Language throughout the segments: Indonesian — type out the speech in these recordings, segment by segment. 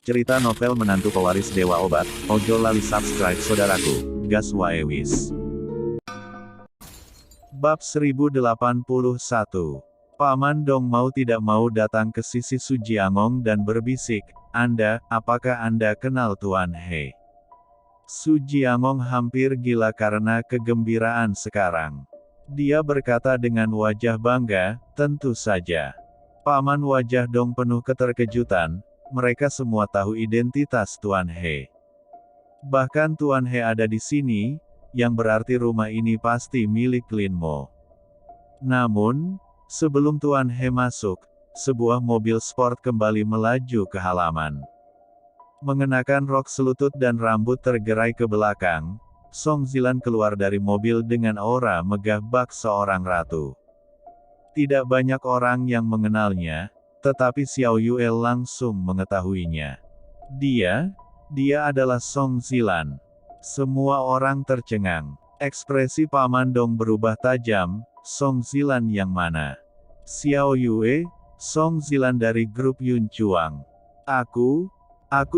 Cerita novel menantu pewaris Dewa Obat, ojo lali subscribe saudaraku, gas wae wis. Bab 1081. Paman Dong mau tidak mau datang ke sisi Sujiangong dan berbisik, "Anda, apakah Anda kenal Tuan He?" Sujiangong hampir gila karena kegembiraan sekarang. Dia berkata dengan wajah bangga, "Tentu saja." Paman wajah Dong penuh keterkejutan, mereka semua tahu identitas Tuan He. Bahkan Tuan He ada di sini, yang berarti rumah ini pasti milik Lin Mo. Namun, sebelum Tuan He masuk, sebuah mobil sport kembali melaju ke halaman. Mengenakan rok selutut dan rambut tergerai ke belakang, Song Zilan keluar dari mobil dengan aura megah bak seorang ratu. Tidak banyak orang yang mengenalnya, tetapi Xiao Yue langsung mengetahuinya. Dia adalah Song Zilan. Semua orang tercengang. Ekspresi Paman Dong berubah tajam, "Song Zilan yang mana?" "Xiao Yue, Song Zilan dari grup Yun Chuang. Aku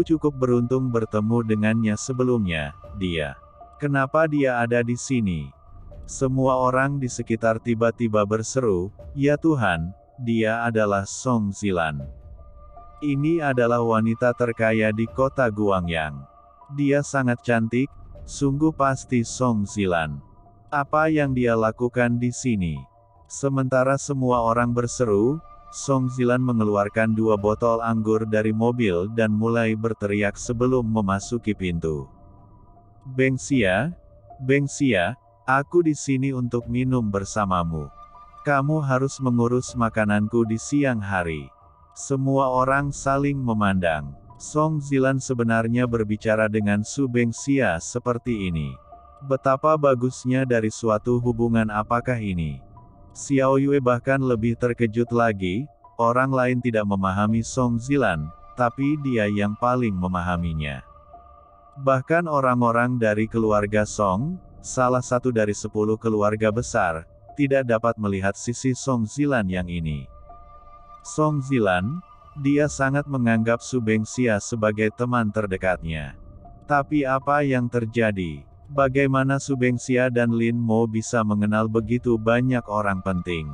cukup beruntung bertemu dengannya sebelumnya, dia. Kenapa dia ada di sini?" Semua orang di sekitar tiba-tiba berseru, "Ya Tuhan, dia adalah Song Zilan. Ini adalah wanita terkaya di kota Guangyang. Dia sangat cantik, sungguh pasti Song Zilan. Apa yang dia lakukan di sini?" Sementara semua orang berseru, Song Zilan mengeluarkan 2 botol anggur dari mobil dan mulai berteriak sebelum memasuki pintu. Beng Xia, aku di sini untuk minum bersamamu. Kamu harus mengurus makananku di siang hari." Semua orang saling memandang. Song Zilan sebenarnya berbicara dengan Su Bengxia seperti ini. Betapa bagusnya dari suatu hubungan apakah ini? Xiao Yue bahkan lebih terkejut lagi, orang lain tidak memahami Song Zilan, tapi dia yang paling memahaminya. Bahkan orang-orang dari keluarga Song, salah satu dari 10 keluarga besar, tidak dapat melihat sisi Song Zilan yang ini. Song Zilan, dia sangat menganggap Su Bengxia sebagai teman terdekatnya. Tapi apa yang terjadi? Bagaimana Su Bengxia dan Lin Mo bisa mengenal begitu banyak orang penting?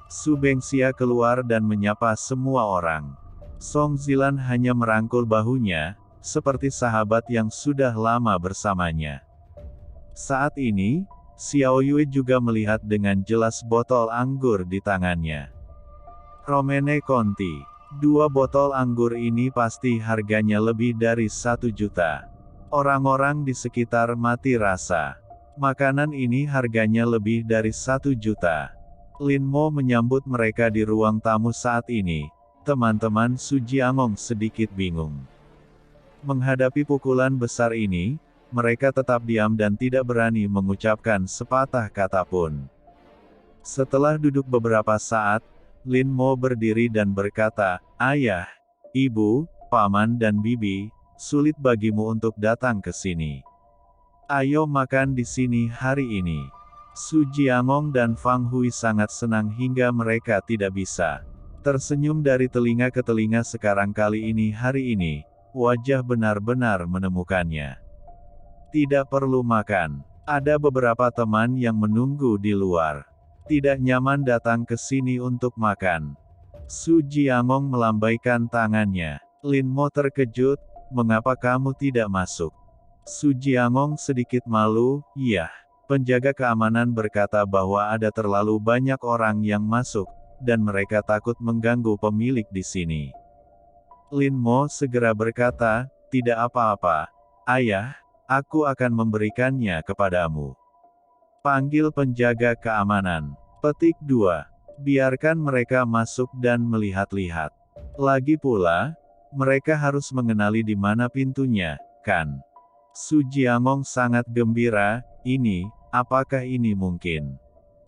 Su Bengxia keluar dan menyapa semua orang. Song Zilan hanya merangkul bahunya, seperti sahabat yang sudah lama bersamanya. Saat ini, Xiao Yue juga melihat dengan jelas botol anggur di tangannya. Romene Conti. 2 botol anggur ini pasti harganya lebih dari 1 juta. Orang-orang di sekitar mati rasa. Makanan ini harganya lebih dari 1 juta. Lin Mo menyambut mereka di ruang tamu saat ini. Teman-teman Sujiangong sedikit bingung. Menghadapi pukulan besar ini, mereka tetap diam dan tidak berani mengucapkan sepatah kata pun. Setelah duduk beberapa saat, Lin Mo berdiri dan berkata, "Ayah, Ibu, Paman dan Bibi, sulit bagimu untuk datang ke sini. Ayo makan di sini hari ini." Sujiangong dan Fang Hui sangat senang hingga mereka tidak bisa tersenyum dari telinga ke telinga sekarang kali ini hari ini, wajah benar-benar menemukannya. Tidak perlu makan. Ada beberapa teman yang menunggu di luar. Tidak nyaman datang ke sini untuk makan. Sujiangong melambaikan tangannya. Lin Mo terkejut, "Mengapa kamu tidak masuk?" Sujiangong sedikit malu, "Iya." Penjaga keamanan berkata bahwa ada terlalu banyak orang yang masuk, dan mereka takut mengganggu pemilik di sini. Lin Mo segera berkata, "Tidak apa-apa, Ayah. Aku akan memberikannya kepadamu." Panggil penjaga keamanan. Petik 2. Biarkan mereka masuk dan melihat-lihat. Lagi pula, mereka harus mengenali di mana pintunya, kan? Sujiangong sangat gembira, apakah ini mungkin?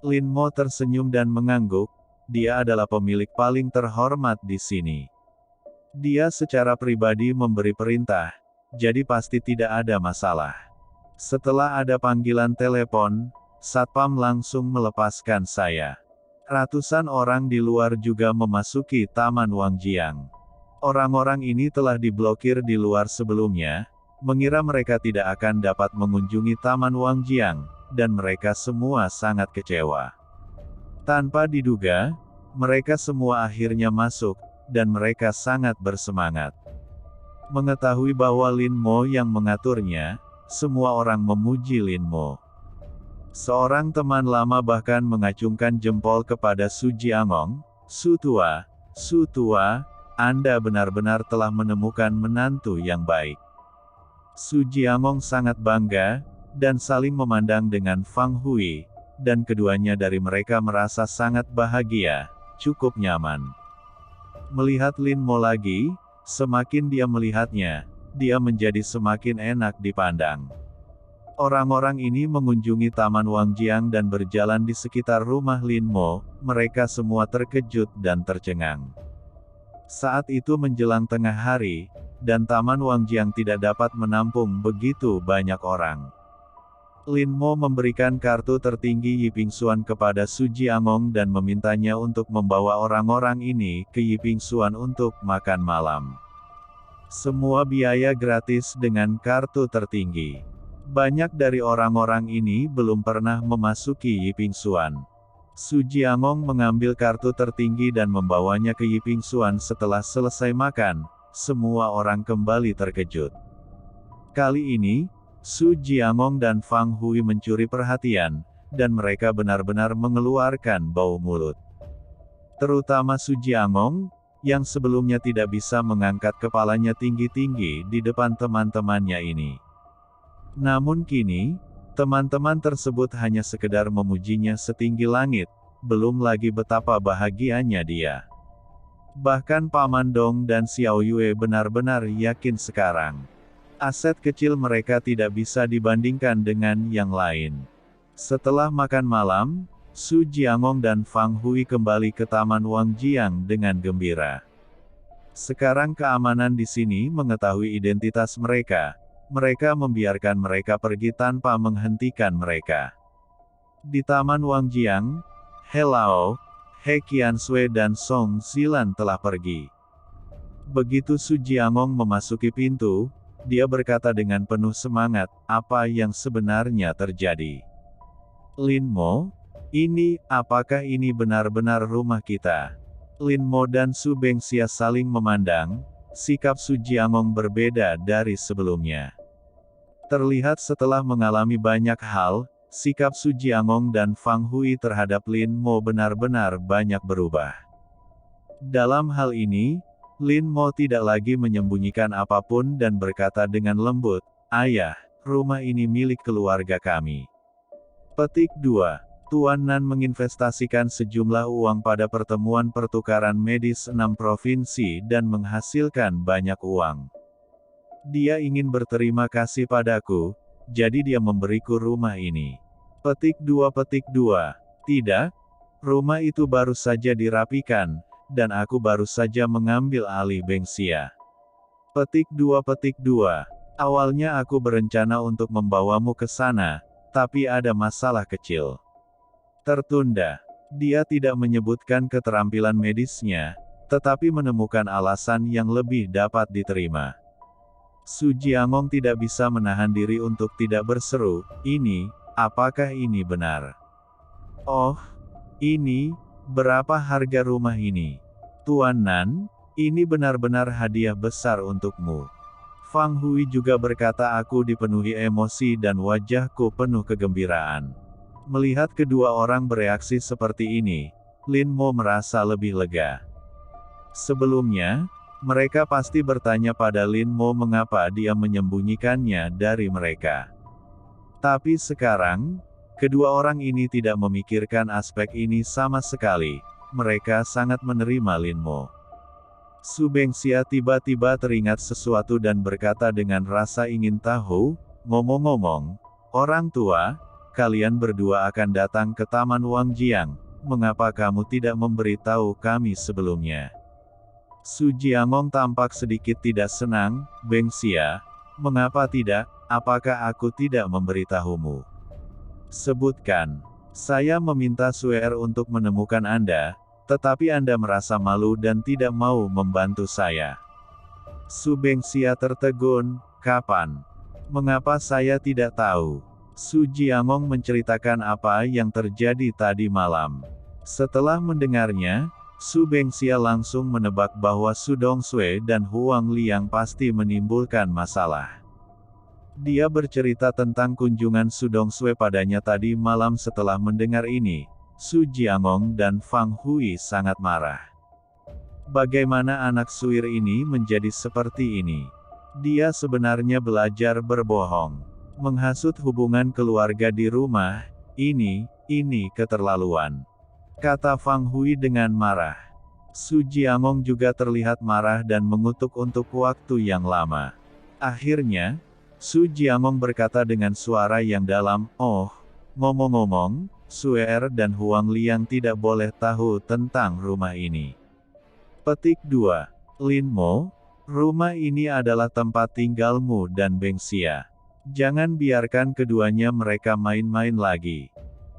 Lin Mo tersenyum dan mengangguk, dia adalah pemilik paling terhormat di sini. Dia secara pribadi memberi perintah, jadi pasti tidak ada masalah. Setelah ada panggilan telepon, Satpam langsung melepaskan saya. Ratusan orang di luar juga memasuki Taman Wangjiang. Orang-orang ini telah diblokir di luar sebelumnya, mengira mereka tidak akan dapat mengunjungi Taman Wangjiang, dan mereka semua sangat kecewa. Tanpa diduga, mereka semua akhirnya masuk, dan mereka sangat bersemangat. Mengetahui bahwa Lin Mo yang mengaturnya, semua orang memuji Lin Mo. Seorang teman lama bahkan mengacungkan jempol kepada Su Jiangong, Su Tua, Anda benar-benar telah menemukan menantu yang baik. Su Jiangong sangat bangga, dan saling memandang dengan Fang Hui, dan keduanya dari mereka merasa sangat bahagia, cukup nyaman. Melihat Lin Mo lagi, semakin dia melihatnya, dia menjadi semakin enak dipandang. Orang-orang ini mengunjungi Taman Wangjiang dan berjalan di sekitar rumah Lin Mo, mereka semua terkejut dan tercengang. Saat itu menjelang tengah hari, dan Taman Wangjiang tidak dapat menampung begitu banyak orang. Lin Mo memberikan kartu tertinggi Yiping Xuan kepada Su Jiangong dan memintanya untuk membawa orang-orang ini ke Yiping Xuan untuk makan malam. Semua biaya gratis dengan kartu tertinggi. Banyak dari orang-orang ini belum pernah memasuki Yiping Xuan. Su Jiangong mengambil kartu tertinggi dan membawanya ke Yiping Xuan setelah selesai makan, semua orang kembali terkejut. Kali ini, Su Jiangong dan Fang Hui mencuri perhatian, dan mereka benar-benar mengeluarkan bau mulut. Terutama Su Jiangong, yang sebelumnya tidak bisa mengangkat kepalanya tinggi-tinggi di depan teman-temannya ini. Namun kini, teman-teman tersebut hanya sekedar memujinya setinggi langit, belum lagi betapa bahagianya dia. Bahkan Paman Dong dan Xiao Yue benar-benar yakin sekarang. Aset kecil mereka tidak bisa dibandingkan dengan yang lain. Setelah makan malam, Su Jiangong dan Fang Hui kembali ke Taman Wangjiang dengan gembira. Sekarang keamanan di sini mengetahui identitas mereka. Mereka membiarkan mereka pergi tanpa menghentikan mereka. Di Taman Wangjiang, He Lao, He Qianshui dan Song Zilan telah pergi. Begitu Su Jiangong memasuki pintu, dia berkata dengan penuh semangat, apa yang sebenarnya terjadi? Lin Mo, apakah ini benar-benar rumah kita? Lin Mo dan Su Bengxia saling memandang, sikap Su Jiangong berbeda dari sebelumnya. Terlihat setelah mengalami banyak hal, sikap Su Jiangong dan Fang Hui terhadap Lin Mo benar-benar banyak berubah. Dalam hal ini, Lin Mo tidak lagi menyembunyikan apapun dan berkata dengan lembut, Ayah, rumah ini milik keluarga kami. Petik 2. Tuan Nan menginvestasikan sejumlah uang pada pertemuan pertukaran medis 6 provinsi dan menghasilkan banyak uang. Dia ingin berterima kasih padaku, jadi dia memberiku rumah ini. Petik 2. Tidak, rumah itu baru saja dirapikan, dan aku baru saja mengambil alih Bengxia. Petik 2. Awalnya aku berencana untuk membawamu ke sana, tapi ada masalah kecil. Tertunda. Dia tidak menyebutkan keterampilan medisnya, tetapi menemukan alasan yang lebih dapat diterima. Su Jiangong tidak bisa menahan diri untuk tidak berseru, apakah ini benar? Oh, berapa harga rumah ini? Tuan Nan, ini benar-benar hadiah besar untukmu. Fang Hui juga berkata aku dipenuhi emosi dan wajahku penuh kegembiraan. Melihat kedua orang bereaksi seperti ini, Lin Mo merasa lebih lega. Sebelumnya, mereka pasti bertanya pada Lin Mo mengapa dia menyembunyikannya dari mereka. Tapi sekarang, kedua orang ini tidak memikirkan aspek ini sama sekali, mereka sangat menerima Lin Mo. Su Bengxia tiba-tiba teringat sesuatu dan berkata dengan rasa ingin tahu, ngomong-ngomong, orang tua, kalian berdua akan datang ke Taman Wangjiang, mengapa kamu tidak memberitahu kami sebelumnya? Su Jiangong tampak sedikit tidak senang, Bengxia, mengapa tidak, apakah aku tidak memberitahumu? Sebutkan. Saya meminta Suer untuk menemukan Anda, tetapi Anda merasa malu dan tidak mau membantu saya. Su Bengxia tertegun, kapan? Mengapa saya tidak tahu? Su Jiangong menceritakan apa yang terjadi tadi malam. Setelah mendengarnya, Su Bengxia langsung menebak bahwa Su Dongsui dan Huang Liang pasti menimbulkan masalah. Dia bercerita tentang kunjungan Su Dongsui padanya tadi malam. Setelah mendengar ini, Su Jiangong dan Fang Hui sangat marah. Bagaimana anak suir ini menjadi seperti ini? Dia sebenarnya belajar berbohong. Menghasut hubungan keluarga di rumah, ini keterlaluan. Kata Fang Hui dengan marah. Su Jiangong juga terlihat marah dan mengutuk untuk waktu yang lama. Akhirnya, Su Jiangong berkata dengan suara yang dalam, "Oh, ngomong-ngomong, Suer dan Huang Liang tidak boleh tahu tentang rumah ini." Petik 2. Lin Mo, rumah ini adalah tempat tinggalmu dan Bengxia. Jangan biarkan keduanya mereka main-main lagi.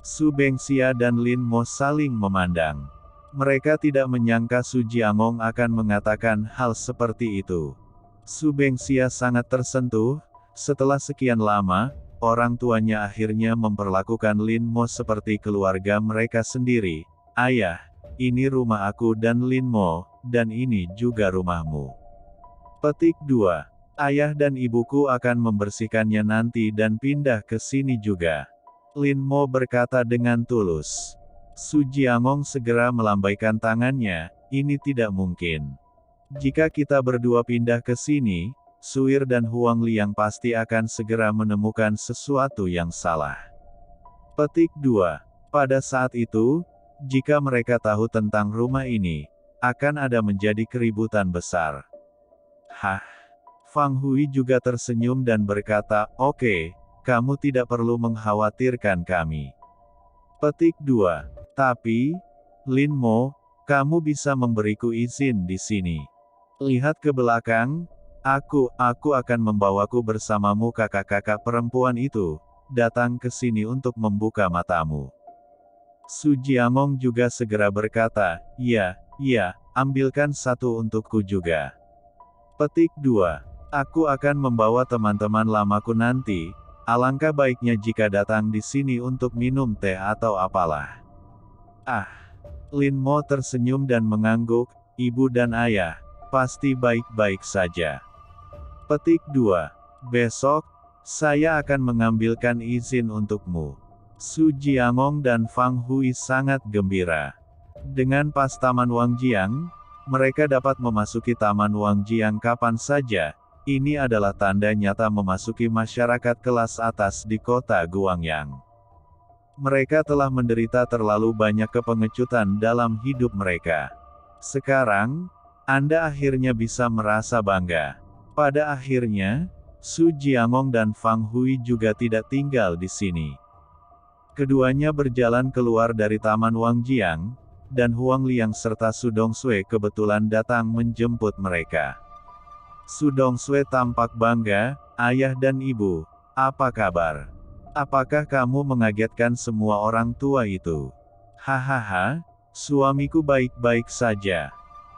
Su Bengxia dan Lin Mo saling memandang. Mereka tidak menyangka Su Jiangong akan mengatakan hal seperti itu. Su Bengxia sangat tersentuh. Setelah sekian lama, orang tuanya akhirnya memperlakukan Lin Mo seperti keluarga mereka sendiri. Ayah, ini rumah aku dan Lin Mo, dan ini juga rumahmu. Petik 2. Ayah dan ibuku akan membersihkannya nanti dan pindah ke sini juga. Lin Mo berkata dengan tulus. Su Jiangong segera melambaikan tangannya, ini tidak mungkin. Jika kita berdua pindah ke sini, Suir dan Huang Liang pasti akan segera menemukan sesuatu yang salah. Petik 2. Pada saat itu, jika mereka tahu tentang rumah ini, akan ada menjadi keributan besar. Hah? Fang Hui juga tersenyum dan berkata, "Oke, kamu tidak perlu mengkhawatirkan kami." Petik 2. Tapi, Lin Mo, kamu bisa memberiku izin di sini. Lihat ke belakang, aku akan membawaku bersamamu kakak-kakak perempuan itu, datang ke sini untuk membuka matamu. Su Jiangong juga segera berkata, "Ya, ambilkan satu untukku juga." Petik 2. Aku akan membawa teman-teman lamaku nanti, alangkah baiknya jika datang di sini untuk minum teh atau apalah. Ah. Lin Mo tersenyum dan mengangguk, ibu dan ayah, pasti baik-baik saja. Petik 2. Besok, saya akan mengambilkan izin untukmu. Su Jiangong dan Fang Hui sangat gembira. Dengan pas Taman Wangjiang, mereka dapat memasuki Taman Wangjiang kapan saja. Ini adalah tanda nyata memasuki masyarakat kelas atas di kota Guangyang. Mereka telah menderita terlalu banyak kepengecutan dalam hidup mereka. Sekarang, Anda akhirnya bisa merasa bangga. Pada akhirnya, Su Jiangong dan Fang Hui juga tidak tinggal di sini. Keduanya berjalan keluar dari Taman Wangjiang, dan Huang Liang serta Su Dongsui kebetulan datang menjemput mereka. Su Dongsui tampak bangga, "Ayah dan ibu, apa kabar? Apakah kamu mengagetkan semua orang tua itu?" "Hahaha, suamiku baik-baik saja."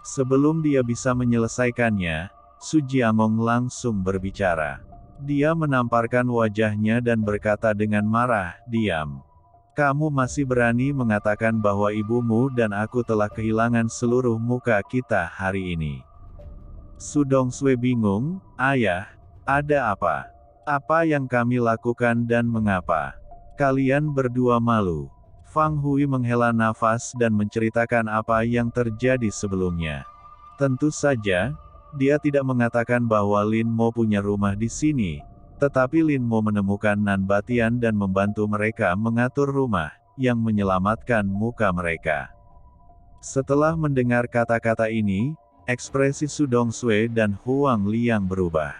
Sebelum dia bisa menyelesaikannya, Su Jiangong langsung berbicara. Dia menamparkan wajahnya dan berkata dengan marah, "Diam. Kamu masih berani mengatakan bahwa ibumu dan aku telah kehilangan seluruh muka kita hari ini." Su Dongsui bingung, "Ayah, ada apa? Apa yang kami lakukan dan mengapa kalian berdua malu?" Fang Hui menghela nafas dan menceritakan apa yang terjadi sebelumnya. Tentu saja, dia tidak mengatakan bahwa Lin Mo punya rumah di sini, tetapi Lin Mo menemukan Nan Batian dan membantu mereka mengatur rumah, yang menyelamatkan muka mereka. Setelah mendengar kata-kata ini, ekspresi Su Dongsui dan Huang Liang berubah.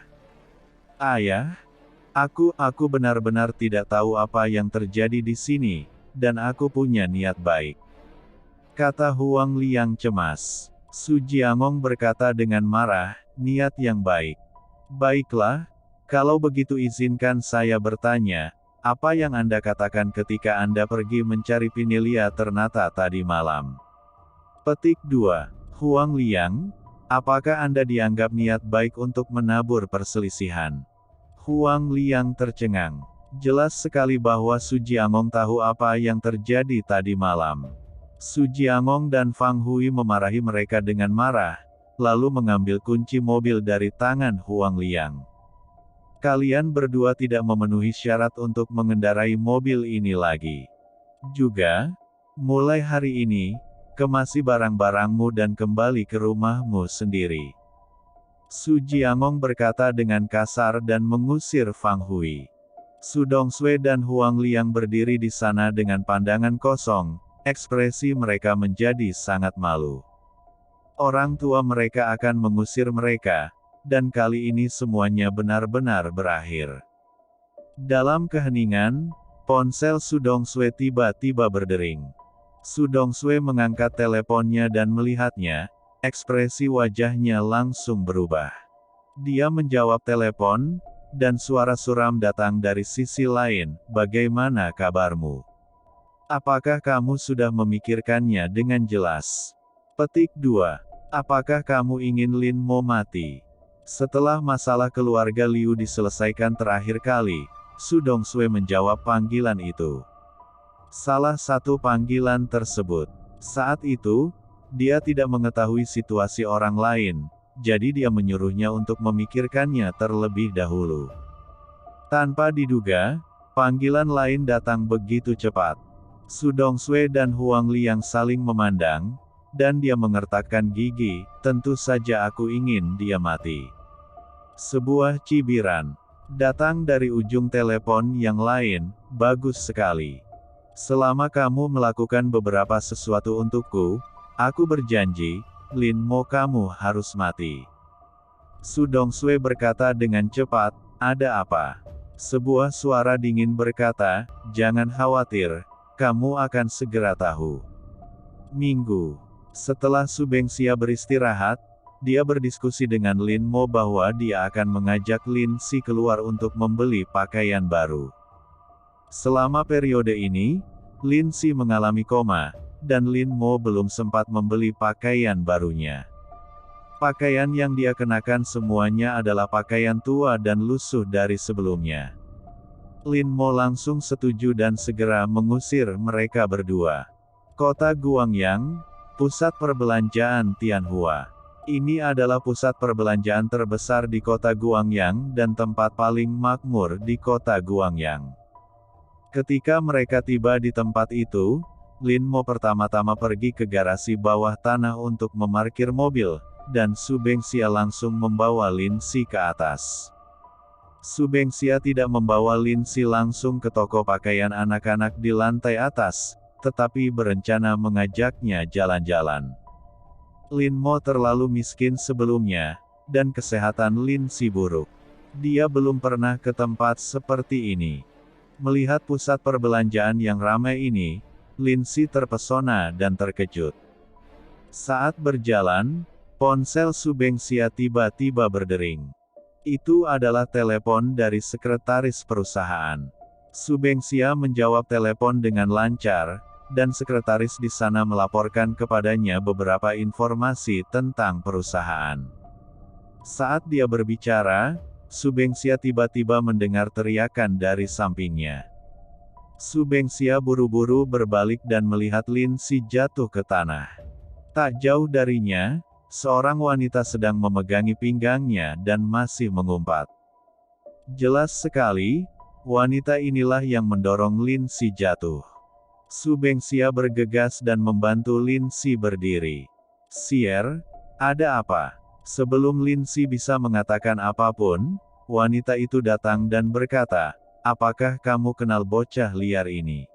"Ayah, aku benar-benar tidak tahu apa yang terjadi di sini, dan aku punya niat baik," kata Huang Liang cemas. Su Jiangong berkata dengan marah, "Niat yang baik. Baiklah, kalau begitu izinkan saya bertanya, apa yang Anda katakan ketika Anda pergi mencari Pinelia Ternata tadi malam?" Petik 2. Huang Liang, Apakah Anda dianggap niat baik untuk menabur perselisihan? Huang Liang tercengang. Jelas sekali bahwa Su Jiangong tahu apa yang terjadi tadi malam. Su Jiangong dan Fang Hui memarahi mereka dengan marah, lalu mengambil kunci mobil dari tangan Huang Liang. Kalian berdua tidak memenuhi syarat untuk mengendarai mobil ini lagi. Juga, mulai hari ini, kemasi barang-barangmu dan kembali ke rumahmu sendiri. Su Jiangong berkata dengan kasar dan mengusir Fang Hui. Su Dongsui dan Huang Liang berdiri di sana dengan pandangan kosong, ekspresi mereka menjadi sangat malu. Orang tua mereka akan mengusir mereka, dan kali ini semuanya benar-benar berakhir. Dalam keheningan, ponsel Su Dongsui tiba-tiba berdering. Su Dongsui mengangkat teleponnya dan melihatnya, ekspresi wajahnya langsung berubah. Dia menjawab telepon, dan suara suram datang dari sisi lain, "Bagaimana kabarmu? Apakah kamu sudah memikirkannya dengan jelas?" Petik 2. Apakah kamu ingin Lin Mo mati? Setelah masalah keluarga Liu diselesaikan terakhir kali, Su Dongsui menjawab panggilan itu. Salah satu panggilan tersebut. Saat itu, dia tidak mengetahui situasi orang lain, jadi dia menyuruhnya untuk memikirkannya terlebih dahulu. Tanpa diduga, panggilan lain datang begitu cepat. Su Dongsui dan Huang Liang saling memandang, dan dia mengertakkan gigi, "Tentu saja aku ingin dia mati." Sebuah cibiran datang dari ujung telepon yang lain. "Bagus sekali. Selama kamu melakukan beberapa sesuatu untukku, aku berjanji, Lin Mo kamu harus mati." Su Dongsui berkata dengan cepat, "Ada apa?" Sebuah suara dingin berkata, "Jangan khawatir, kamu akan segera tahu." Minggu. Setelah Su Bengxia beristirahat, dia berdiskusi dengan Lin Mo bahwa dia akan mengajak Lin Si keluar untuk membeli pakaian baru. Selama periode ini, Lin Si mengalami koma, dan Lin Mo belum sempat membeli pakaian barunya. Pakaian yang dia kenakan semuanya adalah pakaian tua dan lusuh dari sebelumnya. Lin Mo langsung setuju dan segera mengusir mereka berdua. Kota Guangyang, pusat perbelanjaan Tianhua. Ini adalah pusat perbelanjaan terbesar di kota Guangyang dan tempat paling makmur di kota Guangyang. Ketika mereka tiba di tempat itu, Lin Mo pertama-tama pergi ke garasi bawah tanah untuk memarkir mobil, dan Su Bengxia langsung membawa Lin Si ke atas. Su Bengxia tidak membawa Lin Si langsung ke toko pakaian anak-anak di lantai atas, tetapi berencana mengajaknya jalan-jalan. Lin Mo terlalu miskin sebelumnya, dan kesehatan Lin Si buruk. Dia belum pernah ke tempat seperti ini. Melihat pusat perbelanjaan yang ramai ini, Lin Si terpesona dan terkejut. Saat berjalan, ponsel Su Bengxia tiba-tiba berdering. Itu adalah telepon dari sekretaris perusahaan. Su Bengxia menjawab telepon dengan lancar, dan sekretaris di sana melaporkan kepadanya beberapa informasi tentang perusahaan. Saat dia berbicara, Su Bengxia tiba-tiba mendengar teriakan dari sampingnya. Su Bengxia buru-buru berbalik dan melihat Lin Si jatuh ke tanah. Tak jauh darinya, seorang wanita sedang memegangi pinggangnya dan masih mengumpat. Jelas sekali, wanita inilah yang mendorong Lin Si jatuh. Su Bengxia bergegas dan membantu Lin Si berdiri. "Sier, ada apa?" Sebelum Lin Si bisa mengatakan apapun, wanita itu datang dan berkata, "Apakah kamu kenal bocah liar ini?"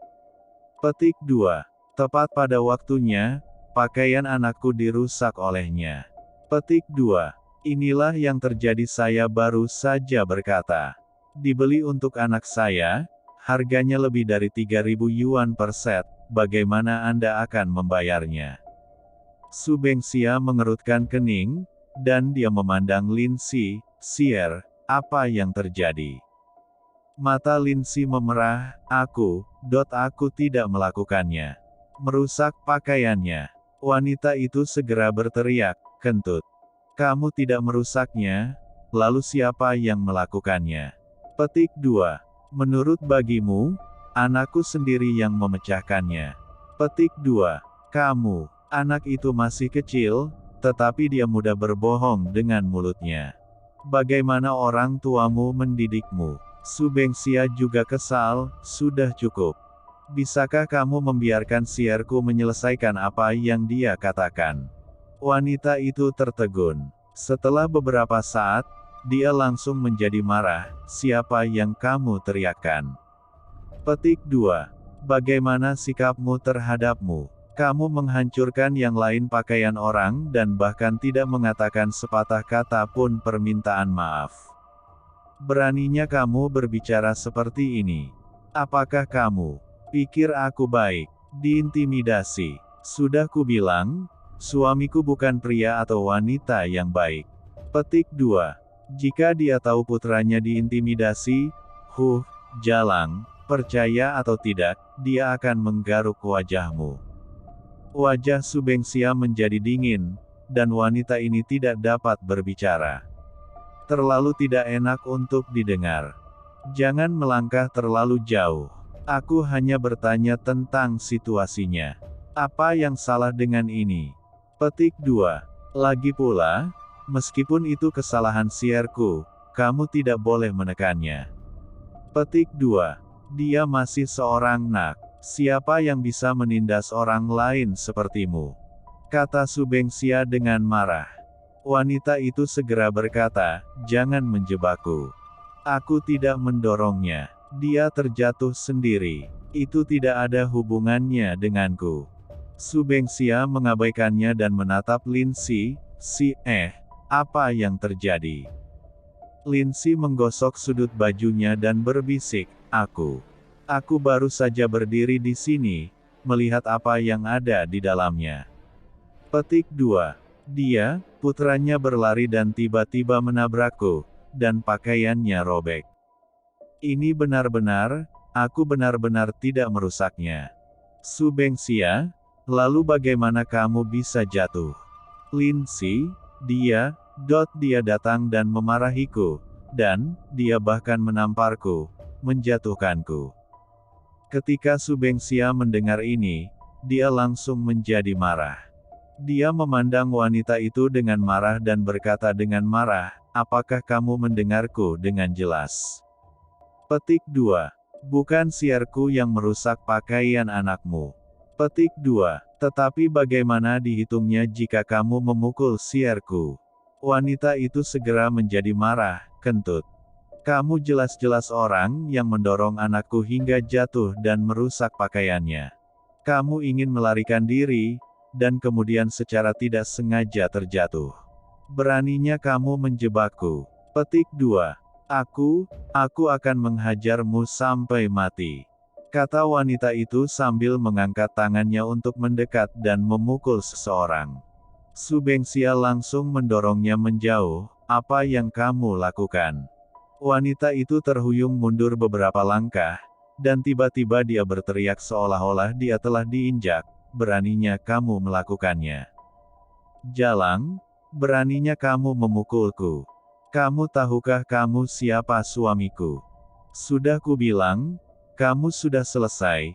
Petik 2. Tepat pada waktunya, pakaian anakku dirusak olehnya. Petik 2. Inilah yang terjadi, saya baru saja berkata. Dibeli untuk anak saya, harganya lebih dari 3.000 yuan per set, bagaimana Anda akan membayarnya? Su Bengxia mengerutkan kening, dan dia memandang Lin Si. "Sier, apa yang terjadi?" Mata Lin Si memerah. Aku tidak melakukannya. Merusak pakaiannya." Wanita itu segera berteriak, "Kentut. Kamu tidak merusaknya, lalu siapa yang melakukannya? Petik 2. Menurut bagimu, anakku sendiri yang memecahkannya. Petik 2. Kamu, anak itu masih kecil, tetapi dia mudah berbohong dengan mulutnya. Bagaimana orang tuamu mendidikmu? Su Bengxia juga kesal, sudah cukup. Bisakah kamu membiarkan Sierku menyelesaikan apa yang dia katakan? Wanita itu tertegun. Setelah beberapa saat, dia langsung menjadi marah. Siapa yang kamu teriakkan? Petik 2. Bagaimana sikapmu terhadapmu? Kamu menghancurkan yang lain pakaian orang dan bahkan tidak mengatakan sepatah kata pun permintaan maaf. Beraninya kamu berbicara seperti ini. Apakah kamu pikir aku baik? Diintimidasi. Sudah kubilang, suamiku bukan pria atau wanita yang baik. Petik 2. Jika dia tahu putranya diintimidasi, Jalang, percaya atau tidak, dia akan menggaruk wajahmu. Wajah Su Bengxia menjadi dingin, dan wanita ini tidak dapat berbicara. Terlalu tidak enak untuk didengar. Jangan melangkah terlalu jauh. Aku hanya bertanya tentang situasinya. Apa yang salah dengan ini? Petik 2. Lagi pula, meskipun itu kesalahan Sierku, kamu tidak boleh menekannya. Petik 2. Dia masih seorang nak. Siapa yang bisa menindas orang lain sepertimu? Kata Su Bengxia dengan marah. Wanita itu segera berkata, jangan menjebakku. Aku tidak mendorongnya. Dia terjatuh sendiri. Itu tidak ada hubungannya denganku. Su Bengxia mengabaikannya dan menatap Lin Si, apa yang terjadi? Lin Si menggosok sudut bajunya dan berbisik, Aku baru saja berdiri di sini, melihat apa yang ada di dalamnya. Petik 2. Dia, putranya berlari dan tiba-tiba menabrakku, dan pakaiannya robek. Ini benar-benar, aku benar-benar tidak merusaknya. Su Bengxia, lalu bagaimana kamu bisa jatuh? Lin Si, dia datang dan memarahiku, dan, dia bahkan menamparku, menjatuhkanku. Ketika Su Bengxia mendengar ini, dia langsung menjadi marah. Dia memandang wanita itu dengan marah dan berkata dengan marah, apakah kamu mendengarku dengan jelas? Petik 2. Bukan Sierku yang merusak pakaian anakmu. Petik 2. Tetapi bagaimana dihitungnya jika kamu memukul Sierku? Wanita itu segera menjadi marah, kentut. Kamu jelas-jelas orang yang mendorong anakku hingga jatuh dan merusak pakaiannya. Kamu ingin melarikan diri, dan kemudian secara tidak sengaja terjatuh. Beraninya kamu menjebakku. Petik 2. Aku akan menghajarmu sampai mati. Kata wanita itu sambil mengangkat tangannya untuk mendekat dan memukul seseorang. Su Bengxia langsung mendorongnya menjauh, apa yang kamu lakukan? Wanita itu terhuyung mundur beberapa langkah, dan tiba-tiba dia berteriak seolah-olah dia telah diinjak, beraninya kamu melakukannya. Jalang, beraninya kamu memukulku. Kamu tahukah kamu siapa suamiku? Sudah kubilang, kamu sudah selesai,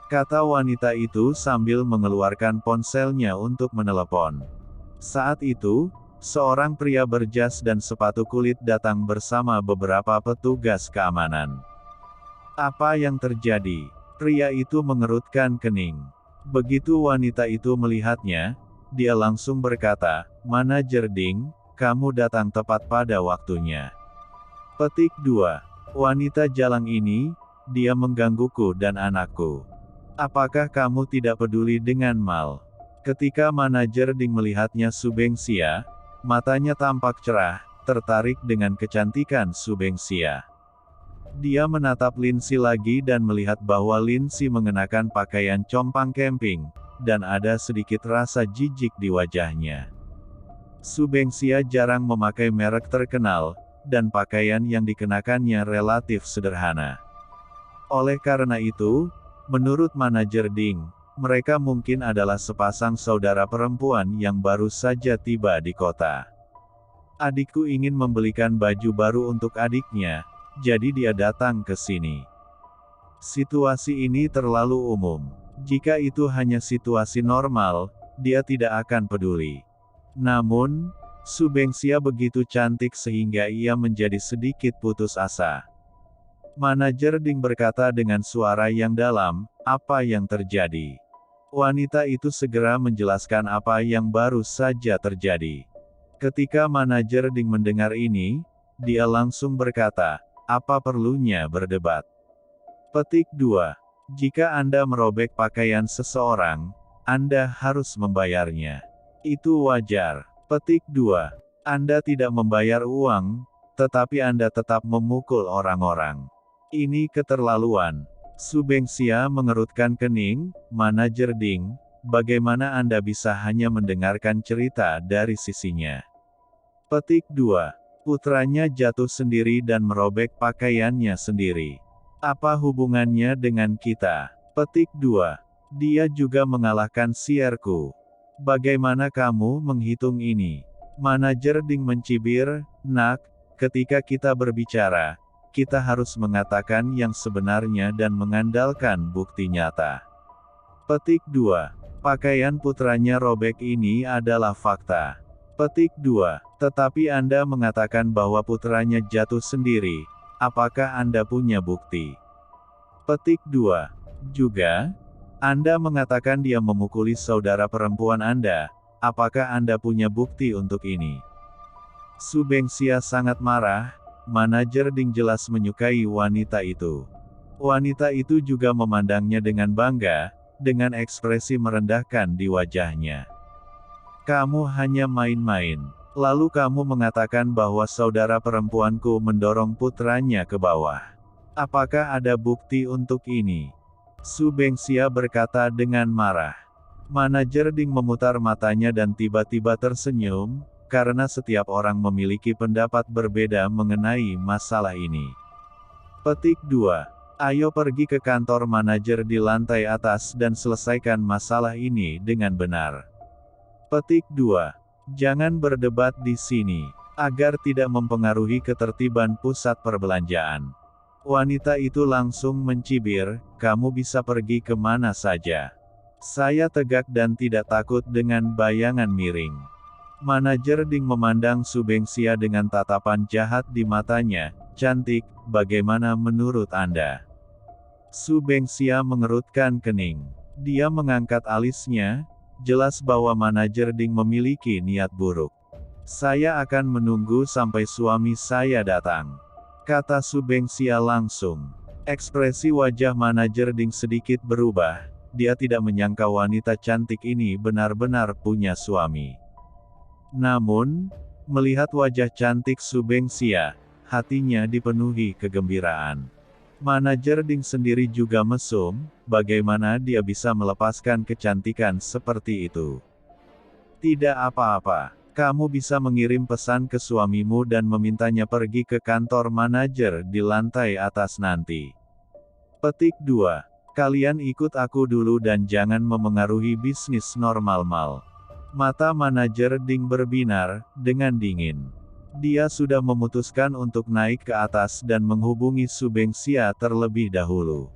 kata wanita itu sambil mengeluarkan ponselnya untuk menelepon. Saat itu, seorang pria berjas dan sepatu kulit datang bersama beberapa petugas keamanan. Apa yang terjadi? Pria itu mengerutkan kening. Begitu wanita itu melihatnya, dia langsung berkata, Manajer Ding, kamu datang tepat pada waktunya. Petik 2. Wanita jalang ini, dia menggangguku dan anakku. Apakah kamu tidak peduli dengan Mal? Ketika manajer Ding melihatnya Su Bengxia, matanya tampak cerah, tertarik dengan kecantikan Su Bengxia. Dia menatap Lin Si lagi dan melihat bahwa Lin Si mengenakan pakaian compang camping, dan ada sedikit rasa jijik di wajahnya. Su Bengxia jarang memakai merek terkenal, dan pakaian yang dikenakannya relatif sederhana. Oleh karena itu, menurut manajer Ding, Mereka mungkin adalah sepasang saudara perempuan yang baru saja tiba di kota. Adikku ingin membelikan baju baru untuk adiknya, jadi dia datang ke sini. Situasi ini terlalu umum. Jika itu hanya situasi normal, dia tidak akan peduli. Namun, Su Bengxia begitu cantik sehingga ia menjadi sedikit putus asa. Manajer Ding berkata dengan suara yang dalam, "Apa yang terjadi?" Wanita itu segera menjelaskan apa yang baru saja terjadi. Ketika manajer Ding mendengar ini, dia langsung berkata, "Apa perlunya berdebat?" Petik 2. Jika Anda merobek pakaian seseorang, Anda harus membayarnya. Itu wajar. Petik 2. Anda tidak membayar uang, tetapi Anda tetap memukul orang-orang. Ini keterlaluan. Su Bengxia mengerutkan kening, "Manajer Ding, bagaimana Anda bisa hanya mendengarkan cerita dari sisinya?" Petik 2. Putranya jatuh sendiri dan merobek pakaiannya sendiri. Apa hubungannya dengan kita? Petik 2. Dia juga mengalahkan sierku. Bagaimana kamu menghitung ini? Manajer Ding mencibir, "Nak, ketika kita berbicara, kita harus mengatakan yang sebenarnya dan mengandalkan bukti nyata." Petik 2. Pakaian putranya robek ini adalah fakta. Petik 2. Tetapi Anda mengatakan bahwa putranya jatuh sendiri. Apakah Anda punya bukti? Petik 2. Juga, Anda mengatakan dia memukuli saudara perempuan Anda. Apakah Anda punya bukti untuk ini? Su Bengxia sangat marah. Manajer Ding jelas menyukai wanita itu. Wanita itu juga memandangnya dengan bangga, dengan ekspresi merendahkan di wajahnya. "Kamu hanya main-main. Lalu kamu mengatakan bahwa saudara perempuanku mendorong putranya ke bawah. Apakah ada bukti untuk ini?" Su Bengxia berkata dengan marah. Manajer Ding memutar matanya dan tiba-tiba tersenyum, karena setiap orang memiliki pendapat berbeda mengenai masalah ini. Petik 2. Ayo pergi ke kantor manajer di lantai atas dan selesaikan masalah ini dengan benar. Petik 2. Jangan berdebat di sini, agar tidak mempengaruhi ketertiban pusat perbelanjaan. Wanita itu langsung mencibir, "Kamu bisa pergi kemana saja. Saya tegak dan tidak takut dengan bayangan miring." Manajer Ding memandang Su Bengxia dengan tatapan jahat di matanya. "Cantik, bagaimana menurut Anda?" Su Bengxia mengerutkan kening. Dia mengangkat alisnya, jelas bahwa manajer Ding memiliki niat buruk. "Saya akan menunggu sampai suami saya datang," kata Su Bengxia langsung. Ekspresi wajah manajer Ding sedikit berubah. Dia tidak menyangka wanita cantik ini benar-benar punya suami. Namun, melihat wajah cantik Su Bengxia, hatinya dipenuhi kegembiraan. Manajer Ding sendiri juga mesum, bagaimana dia bisa melepaskan kecantikan seperti itu. "Tidak apa-apa, kamu bisa mengirim pesan ke suamimu dan memintanya pergi ke kantor manajer di lantai atas nanti." Petik 2. Kalian ikut aku dulu dan jangan memengaruhi bisnis normal-mal. Mata manajer Ding berbinar, dengan dingin. Dia sudah memutuskan untuk naik ke atas dan menghubungi Su Bengxia terlebih dahulu.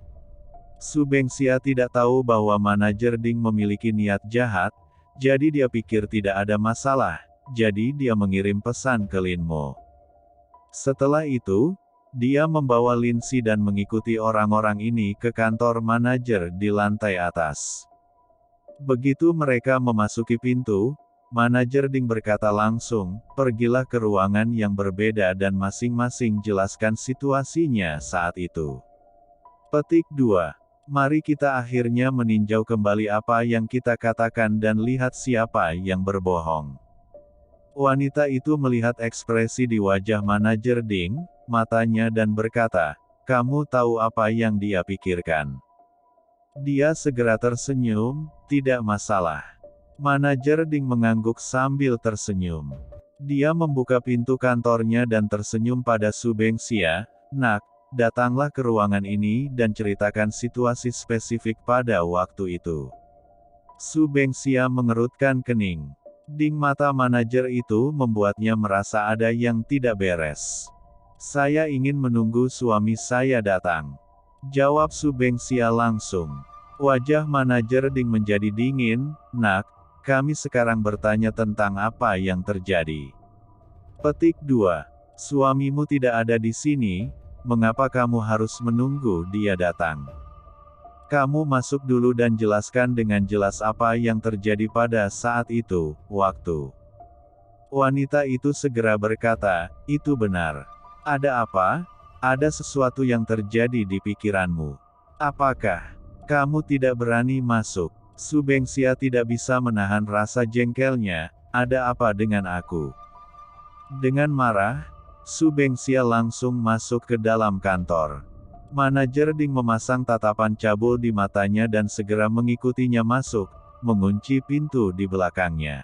Su Bengxia tidak tahu bahwa manajer Ding memiliki niat jahat, jadi dia pikir tidak ada masalah, jadi dia mengirim pesan ke Lin Mo. Setelah itu, dia membawa Lin Si dan mengikuti orang-orang ini ke kantor manajer di lantai atas. Begitu mereka memasuki pintu, manajer Ding berkata langsung, "Pergilah ke ruangan yang berbeda dan masing-masing jelaskan situasinya saat itu." Petik 2. Mari kita akhirnya meninjau kembali apa yang kita katakan dan lihat siapa yang berbohong. Wanita itu melihat ekspresi di wajah manajer Ding, matanya dan berkata, "Kamu tahu apa yang dia pikirkan?" Dia segera tersenyum, "Tidak masalah." Manajer Ding mengangguk sambil tersenyum. Dia membuka pintu kantornya dan tersenyum pada Su Bengxia, "Nak, datanglah ke ruangan ini dan ceritakan situasi spesifik pada waktu itu." Su Bengxia mengerutkan kening. Ding mata manajer itu membuatnya merasa ada yang tidak beres. Saya ingin menunggu suami saya datang. Jawab Su Bengxia langsung. Wajah manajer Ding menjadi dingin. Nak, kami sekarang bertanya tentang apa yang terjadi. Petik 2. Suamimu tidak ada di sini, mengapa kamu harus menunggu dia datang? Kamu masuk dulu dan jelaskan dengan jelas apa yang terjadi pada saat itu, waktu. Wanita itu segera berkata, itu benar. Ada apa? Ada sesuatu yang terjadi di pikiranmu. Apakah kamu tidak berani masuk? Su Bengxia tidak bisa menahan rasa jengkelnya, ada apa dengan aku? Dengan marah, Su Bengxia langsung masuk ke dalam kantor. Manajer Ding memasang tatapan cabul di matanya dan segera mengikutinya masuk, mengunci pintu di belakangnya.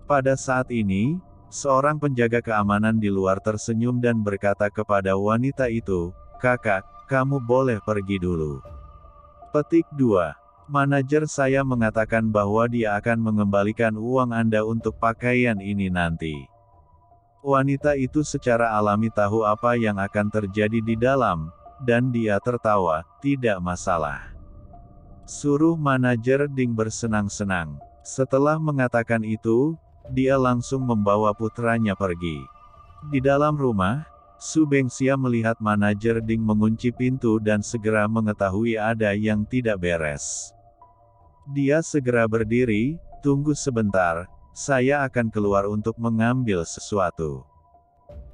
Pada saat ini, seorang penjaga keamanan di luar tersenyum dan berkata kepada wanita itu, "Kakak, kamu boleh pergi dulu." Petik 2. Manajer saya mengatakan bahwa dia akan mengembalikan uang Anda untuk pakaian ini nanti. Wanita itu secara alami tahu apa yang akan terjadi di dalam, dan dia tertawa, tidak masalah. Suruh manajer Ding bersenang-senang. Setelah mengatakan itu, dia langsung membawa putranya pergi. Di dalam rumah, Su Bengxia melihat manajer Ding mengunci pintu dan segera mengetahui ada yang tidak beres. Dia segera berdiri, tunggu sebentar, saya akan keluar untuk mengambil sesuatu.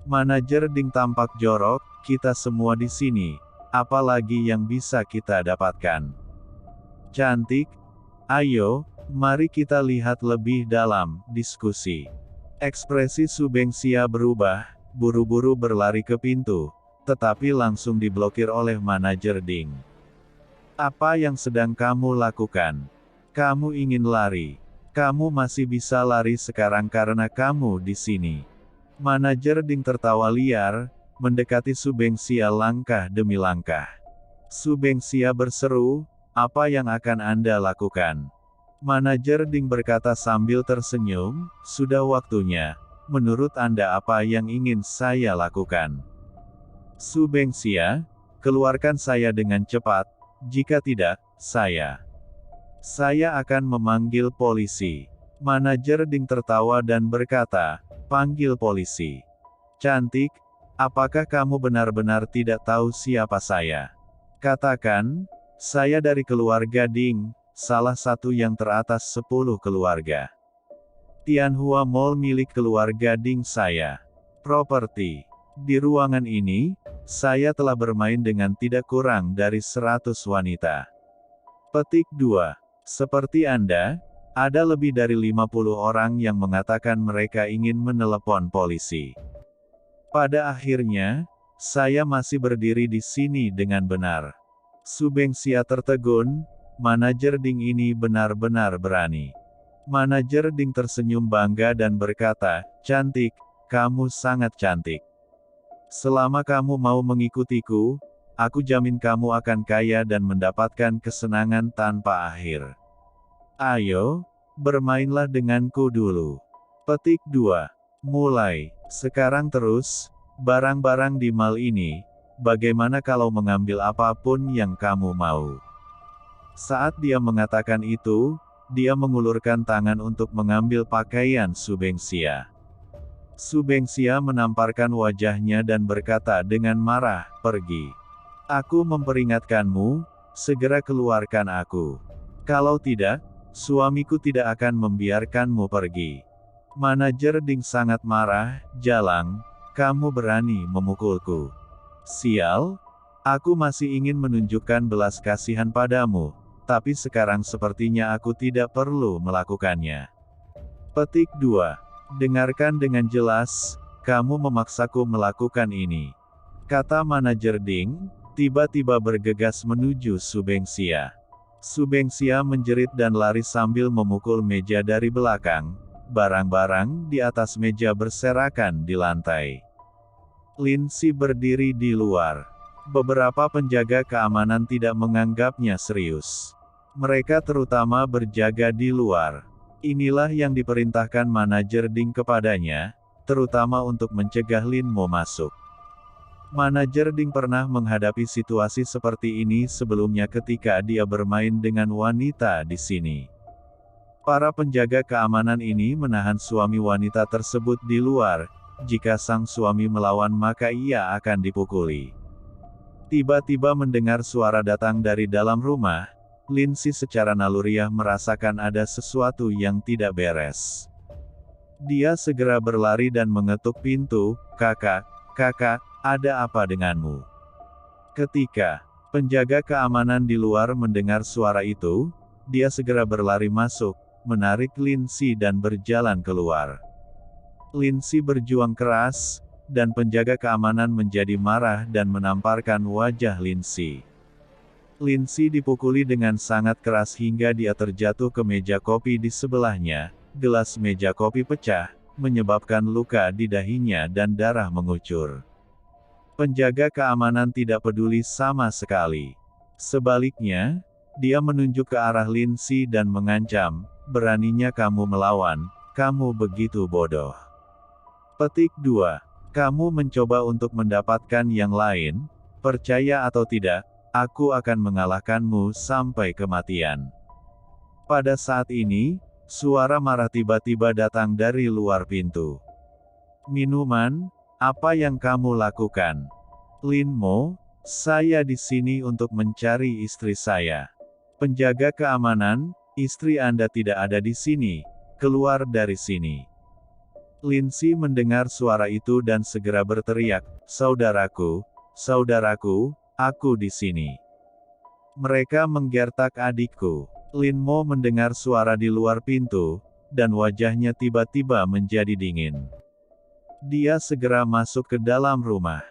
Manajer Ding tampak jorok, kita semua di sini, apalagi yang bisa kita dapatkan? Cantik? Ayo, mari kita lihat lebih dalam, diskusi. Ekspresi Su Bengxia berubah, buru-buru berlari ke pintu, tetapi langsung diblokir oleh manajer Ding. Apa yang sedang kamu lakukan? Kamu ingin lari? Kamu masih bisa lari sekarang karena kamu di sini. Manajer Ding tertawa liar, mendekati Su Bengxia langkah demi langkah. Su Bengxia berseru, apa yang akan Anda lakukan? Manajer Ding berkata sambil tersenyum, sudah waktunya. Menurut Anda apa yang ingin saya lakukan? Su Bengxia, keluarkan saya dengan cepat, jika tidak, saya akan memanggil polisi. Manajer Ding tertawa dan berkata, panggil polisi. Cantik, apakah kamu benar-benar tidak tahu siapa saya? Katakan, saya dari keluarga Ding, salah satu yang teratas 10 keluarga. Tianhua Mall milik keluarga Ding saya. Properti. Di ruangan ini, saya telah bermain dengan tidak kurang dari 100 wanita. Petik 2. Seperti Anda, ada lebih dari 50 orang yang mengatakan mereka ingin menelepon polisi. Pada akhirnya, saya masih berdiri di sini dengan benar. Su Bengxia tertegun, manajer Ding ini benar-benar berani. Manajer Ding tersenyum bangga dan berkata, cantik, kamu sangat cantik. Selama kamu mau mengikutiku, aku jamin kamu akan kaya dan mendapatkan kesenangan tanpa akhir. Ayo, bermainlah denganku dulu. Petik 2. Mulai, sekarang terus, barang-barang di mall ini, bagaimana kalau mengambil apapun yang kamu mau? Saat dia mengatakan itu, dia mengulurkan tangan untuk mengambil pakaian Su Bengxia. Su Bengxia menamparkan wajahnya dan berkata dengan marah, pergi. Aku memperingatkanmu, segera keluarkan aku. Kalau tidak, suamiku tidak akan membiarkanmu pergi. Manajer Ding sangat marah, jalang, kamu berani memukulku. Sial, aku masih ingin menunjukkan belas kasihan padamu, tapi sekarang sepertinya aku tidak perlu melakukannya. Petik 2. Dengarkan dengan jelas, kamu memaksaku melakukan ini. Kata manajer Ding, tiba-tiba bergegas menuju Su Bengxia. Su Bengxia menjerit dan lari sambil memukul meja dari belakang, barang-barang di atas meja berserakan di lantai. Lin Si berdiri di luar. Beberapa penjaga keamanan tidak menganggapnya serius. Mereka terutama berjaga di luar. Inilah yang diperintahkan manajer Ding kepadanya, terutama untuk mencegah Lin Mo masuk. Manajer Ding pernah menghadapi situasi seperti ini sebelumnya ketika dia bermain dengan wanita di sini. Para penjaga keamanan ini menahan suami wanita tersebut di luar. Jika sang suami melawan maka ia akan dipukuli. Tiba-tiba mendengar suara datang dari dalam rumah. Lin Si secara naluriah merasakan ada sesuatu yang tidak beres. Dia segera berlari dan mengetuk pintu. "Kakak, kakak, ada apa denganmu?" Ketika penjaga keamanan di luar mendengar suara itu, dia segera berlari masuk, menarik Lin Si dan berjalan keluar. Lin Si berjuang keras, dan penjaga keamanan menjadi marah dan menamparkan wajah Lin Si. Lin Si dipukuli dengan sangat keras hingga dia terjatuh ke meja kopi di sebelahnya. Gelas meja kopi pecah, menyebabkan luka di dahinya dan darah mengucur. Penjaga keamanan tidak peduli sama sekali. Sebaliknya, dia menunjuk ke arah Lin Si dan mengancam, "Beraninya kamu melawan, kamu begitu bodoh." Petik 2. Kamu mencoba untuk mendapatkan yang lain, percaya atau tidak, aku akan mengalahkanmu sampai kematian. Pada saat ini, suara marah tiba-tiba datang dari luar pintu. "Minuman, apa yang kamu lakukan?" "Lin Mo, saya di sini untuk mencari istri saya." "Penjaga keamanan, istri Anda tidak ada di sini, keluar dari sini." Lin Si mendengar suara itu dan segera berteriak, "Saudaraku, saudaraku, aku di sini. Mereka menggertak adikku." Lin Mo mendengar suara di luar pintu, dan wajahnya tiba-tiba menjadi dingin. Dia segera masuk ke dalam rumah.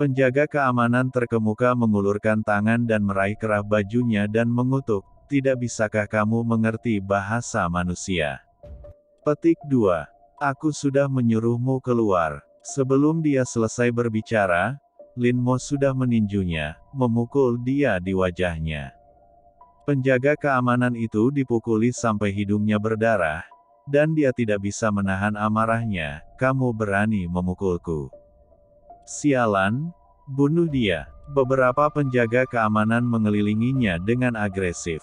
Penjaga keamanan terkemuka mengulurkan tangan dan meraih kerah bajunya dan mengutuk, "Tidak bisakah kamu mengerti bahasa manusia?" Petik 2. Aku sudah menyuruhmu keluar. Sebelum dia selesai berbicara, Lin Mo sudah meninjunya, memukul dia di wajahnya. Penjaga keamanan itu dipukuli sampai hidungnya berdarah, dan dia tidak bisa menahan amarahnya. "Kamu berani memukulku? Sialan, bunuh dia." Beberapa penjaga keamanan mengelilinginya dengan agresif.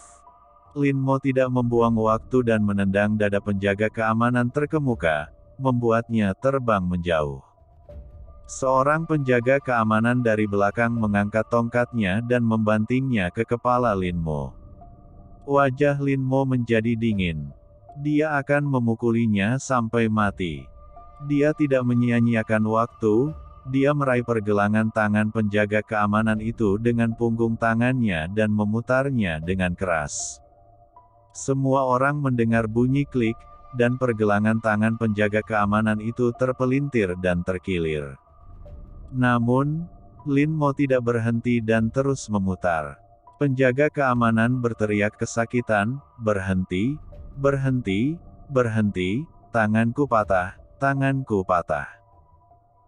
Lin Mo tidak membuang waktu dan menendang dada penjaga keamanan terkemuka, membuatnya terbang menjauh. Seorang penjaga keamanan dari belakang mengangkat tongkatnya dan membantingnya ke kepala Lin Mo. Wajah Lin Mo menjadi dingin. Dia akan memukulinya sampai mati. Dia tidak menyia-nyiakan waktu, dia meraih pergelangan tangan penjaga keamanan itu dengan punggung tangannya dan memutarnya dengan keras. Semua orang mendengar bunyi klik, dan pergelangan tangan penjaga keamanan itu terpelintir dan terkilir. Namun, Lin Mo tidak berhenti dan terus memutar. Penjaga keamanan berteriak kesakitan, "Berhenti, berhenti, berhenti, tanganku patah, tanganku patah."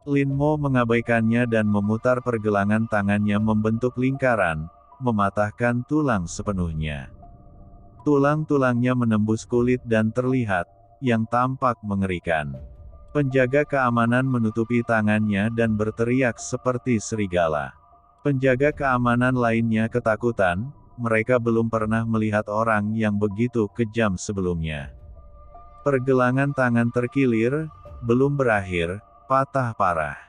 Lin Mo mengabaikannya dan memutar pergelangan tangannya membentuk lingkaran, mematahkan tulang sepenuhnya. Tulang-tulangnya menembus kulit dan terlihat, yang tampak mengerikan. Penjaga keamanan menutupi tangannya dan berteriak seperti serigala. Penjaga keamanan lainnya ketakutan, mereka belum pernah melihat orang yang begitu kejam sebelumnya. Pergelangan tangan terkilir, belum berakhir, patah parah.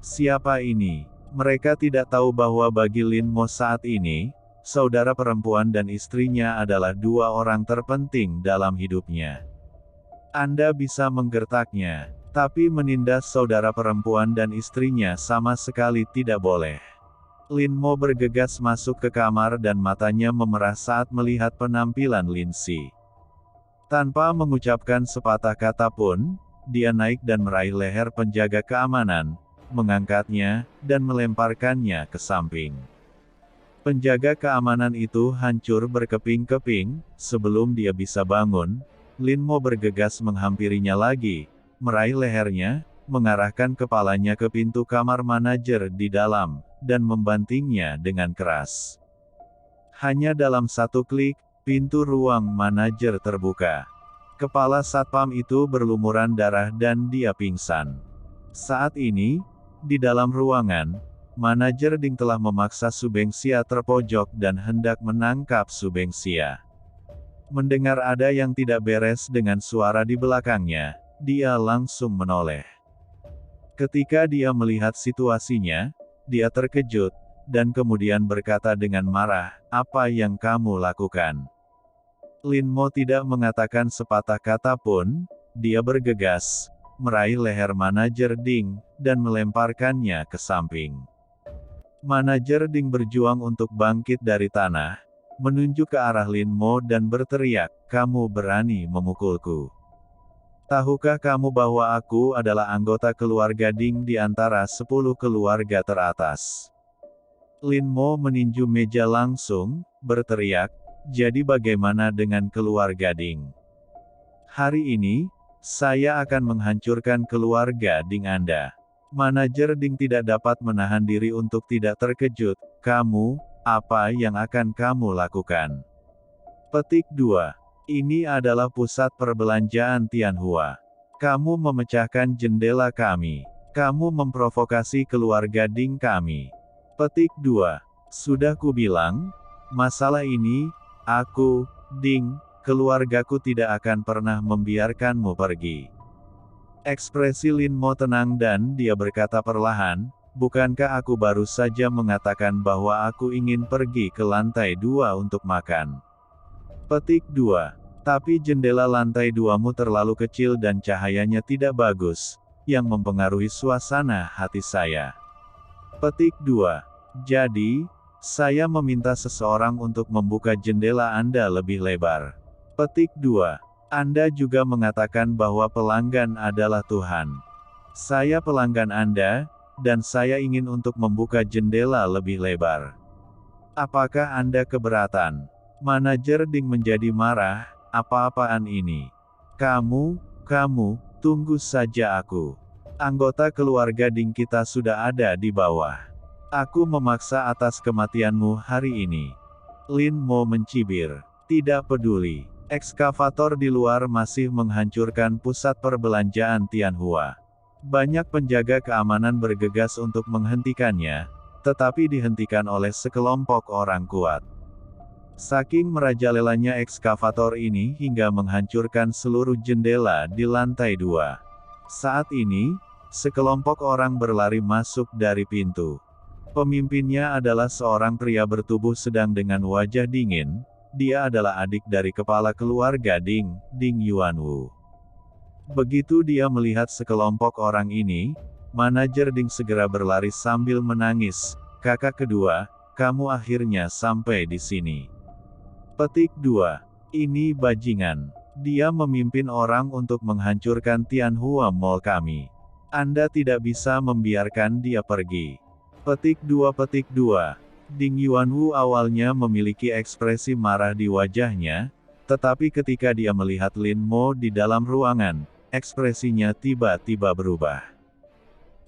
Siapa ini? Mereka tidak tahu bahwa bagi Lin Mo saat ini, saudara perempuan dan istrinya adalah dua orang terpenting dalam hidupnya. Anda bisa menggertaknya, tapi menindas saudara perempuan dan istrinya sama sekali tidak boleh. Lin Mo bergegas masuk ke kamar dan matanya memerah saat melihat penampilan Lin Si. Tanpa mengucapkan sepatah kata pun, dia naik dan meraih leher penjaga keamanan, mengangkatnya, dan melemparkannya ke samping. Penjaga keamanan itu hancur berkeping-keping. Sebelum dia bisa bangun, Lin Mo bergegas menghampirinya lagi, meraih lehernya, mengarahkan kepalanya ke pintu kamar manajer di dalam, dan membantingnya dengan keras. Hanya dalam satu klik, Pintu ruang manajer terbuka. Kepala satpam itu berlumuran darah dan dia pingsan. Saat ini, di dalam ruangan, manajer Ding telah memaksa Subengsia terpojok dan hendak menangkap Subengsia. Mendengar ada yang tidak beres dengan suara di belakangnya, dia langsung menoleh. Ketika dia melihat situasinya, dia terkejut, dan kemudian berkata dengan marah, "Apa yang kamu lakukan?" Lin Mo tidak mengatakan sepatah kata pun, dia bergegas, meraih leher manajer Ding, dan melemparkannya ke samping. Manajer Ding berjuang untuk bangkit dari tanah, menunjuk ke arah Lin Mo dan berteriak, "Kamu berani memukulku? Tahukah kamu bahwa aku adalah anggota keluarga Ding di antara 10 keluarga teratas?" Lin Mo meninju meja langsung, berteriak, "Jadi bagaimana dengan keluarga Ding? Hari ini, saya akan menghancurkan keluarga Ding Anda." Manajer Ding tidak dapat menahan diri untuk tidak terkejut. "Kamu, apa yang akan kamu lakukan?" Petik 2. Ini adalah pusat perbelanjaan Tianhua. Kamu memecahkan jendela kami. Kamu memprovokasi keluarga Ding kami. Petik 2. Sudah kubilang, masalah ini, aku, Ding, keluargaku tidak akan pernah membiarkanmu pergi. Ekspresi Lin Mo tenang dan dia berkata perlahan, "Bukankah aku baru saja mengatakan bahwa aku ingin pergi ke lantai 2 untuk makan?" Petik 2. Tapi jendela lantai 2-mu terlalu kecil dan cahayanya tidak bagus, yang mempengaruhi suasana hati saya. Petik 2. Jadi, saya meminta seseorang untuk membuka jendela Anda lebih lebar. Petik 2. Anda juga mengatakan bahwa pelanggan adalah Tuhan. Saya pelanggan Anda, dan saya ingin untuk membuka jendela lebih lebar. Apakah Anda keberatan? Manajer Ding menjadi marah, "Apa-apaan ini? Kamu, tunggu saja aku. Anggota keluarga Ding kita sudah ada di bawah. Aku memaksa atas kematianmu hari ini." Lin Mo mencibir. Tidak peduli. Ekskavator di luar masih menghancurkan pusat perbelanjaan Tianhua. Banyak penjaga keamanan bergegas untuk menghentikannya, tetapi dihentikan oleh sekelompok orang kuat. Saking merajalelanya ekskavator ini hingga menghancurkan seluruh jendela di lantai 2. Saat ini, sekelompok orang berlari masuk dari pintu. Pemimpinnya adalah seorang pria bertubuh sedang dengan wajah dingin. Dia adalah adik dari kepala keluarga Ding, Ding Yuanwu. Begitu dia melihat sekelompok orang ini, manajer Ding segera berlari sambil menangis, "Kakak kedua, kamu akhirnya sampai di sini." Petik 2. Ini bajingan. Dia memimpin orang untuk menghancurkan Tianhua Mall kami. Anda tidak bisa membiarkan dia pergi. Petik 2. Ding Yuanwu awalnya memiliki ekspresi marah di wajahnya, tetapi ketika dia melihat Lin Mo di dalam ruangan, ekspresinya tiba-tiba berubah.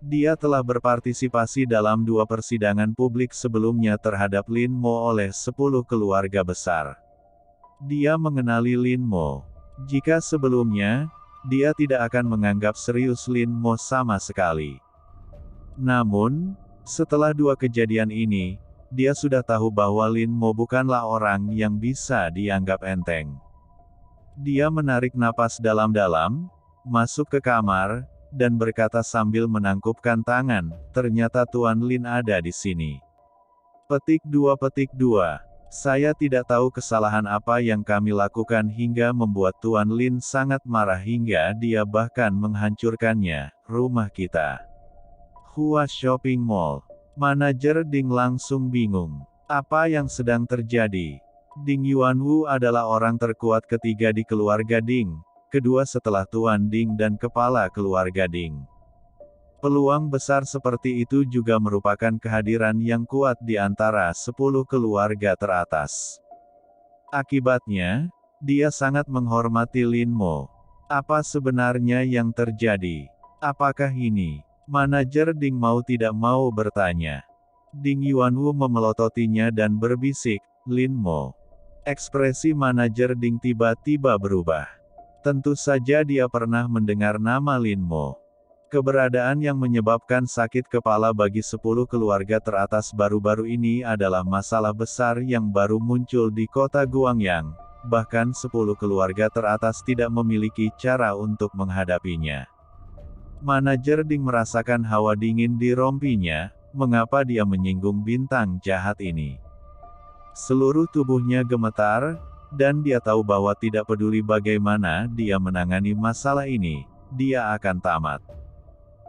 Dia telah berpartisipasi dalam 2 persidangan publik sebelumnya terhadap Lin Mo oleh 10 keluarga besar. Dia mengenali Lin Mo. Jika sebelumnya, dia tidak akan menganggap serius Lin Mo sama sekali. Namun, setelah 2 kejadian ini, dia sudah tahu bahwa Lin Mo bukanlah orang yang bisa dianggap enteng. Dia menarik napas dalam-dalam, masuk ke kamar, dan berkata sambil menangkupkan tangan, "Ternyata Tuan Lin ada di sini." Petik 2. Saya tidak tahu kesalahan apa yang kami lakukan hingga membuat Tuan Lin sangat marah hingga dia bahkan menghancurkannya, rumah kita. Hua Shopping Mall. Manajer Ding langsung bingung. Apa yang sedang terjadi? Ding Yuanwu adalah orang terkuat ketiga di keluarga Ding, kedua setelah Tuan Ding dan kepala keluarga Ding. Peluang besar seperti itu juga merupakan kehadiran yang kuat di antara 10 keluarga teratas. Akibatnya, dia sangat menghormati Lin Mo. Apa sebenarnya yang terjadi? Apakah ini? Manajer Ding mau tidak mau bertanya. Ding Yuanwu memelototinya dan berbisik, "Lin Mo, Ekspresi manajer Ding tiba-tiba berubah. Tentu saja dia pernah mendengar nama Lin Mo. Keberadaan yang menyebabkan sakit kepala bagi 10 keluarga teratas baru-baru ini adalah masalah besar yang baru muncul di kota Guangyang. Bahkan 10 keluarga teratas tidak memiliki cara untuk menghadapinya. Manajer Ding merasakan hawa dingin di rompinya. Mengapa dia menyinggung bintang jahat ini? Seluruh tubuhnya gemetar, dan dia tahu bahwa tidak peduli bagaimana dia menangani masalah ini, dia akan tamat.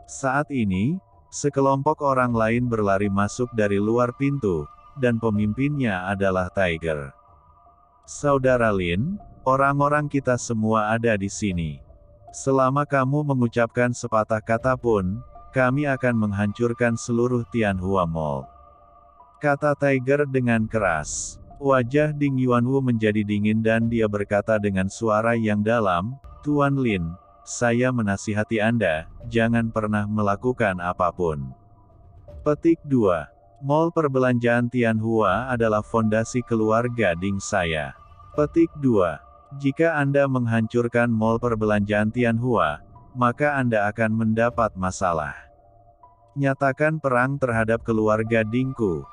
Saat ini, sekelompok orang lain berlari masuk dari luar pintu, dan pemimpinnya adalah Tiger. Saudara Lin, orang-orang kita semua ada di sini. Selama kamu mengucapkan sepatah kata pun, kami akan menghancurkan seluruh Tianhua Mall. Kata Tiger dengan keras. Wajah Ding Yuanwu menjadi dingin dan dia berkata dengan suara yang dalam, Tuan Lin, saya menasihati Anda, jangan pernah melakukan apapun. Petik 2. Mall perbelanjaan Tianhua adalah fondasi keluarga Ding saya. Petik 2. Jika Anda menghancurkan mall perbelanjaan Tianhua, maka Anda akan mendapat masalah. Nyatakan perang terhadap keluarga Dingku.